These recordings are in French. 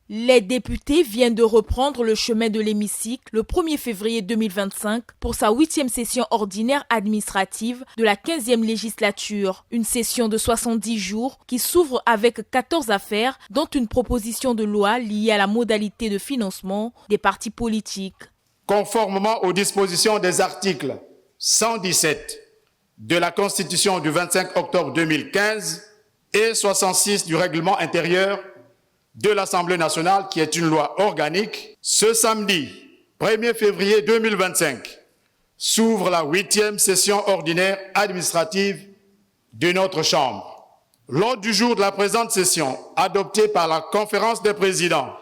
Les députés viennent de reprendre le chemin de l'hémicycle le 1er février 2025 pour sa 8e session ordinaire administrative de la 15e législature. Une session de 70 jours qui s'ouvre avec 14 affaires, dont une proposition de loi liée à la modalité de financement des partis politiques. Conformément aux dispositions des articles 117 de la Constitution du 25 octobre 2015 et 66 du règlement intérieur de l'Assemblée nationale, qui est une loi organique, ce samedi 1er février 2025 s'ouvre la 8e session ordinaire administrative de notre Chambre. L'ordre du jour de la présente session, adopté par la conférence des présidents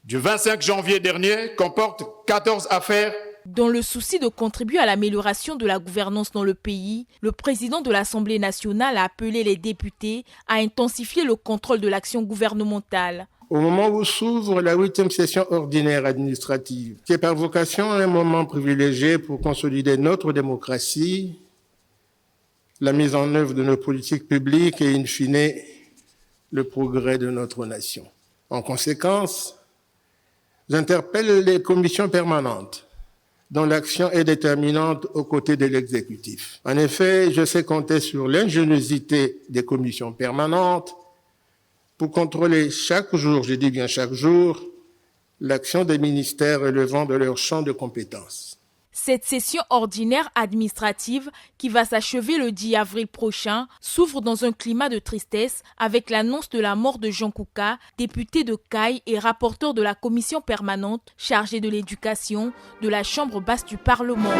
du 25 janvier dernier, comporte 14 affaires. Dans le souci de contribuer à l'amélioration de la gouvernance dans le pays, le président de l'Assemblée nationale a appelé les députés à intensifier le contrôle de l'action gouvernementale. Au moment où s'ouvre la 8e session ordinaire administrative, qui est par vocation un moment privilégié pour consolider notre démocratie, la mise en œuvre de nos politiques publiques et, in fine, le progrès de notre nation. En conséquence, j'interpelle les commissions permanentes, dont l'action est déterminante aux côtés de l'exécutif. En effet, je sais compter sur l'ingéniosité des commissions permanentes pour contrôler chaque jour, je dis bien chaque jour, l'action des ministères relevant de leur champ de compétences. Cette session ordinaire administrative, qui va s'achever le 10 avril prochain, s'ouvre dans un climat de tristesse avec l'annonce de la mort de Jean Kouka, député de Caille et rapporteur de la commission permanente chargée de l'éducation de la Chambre basse du Parlement.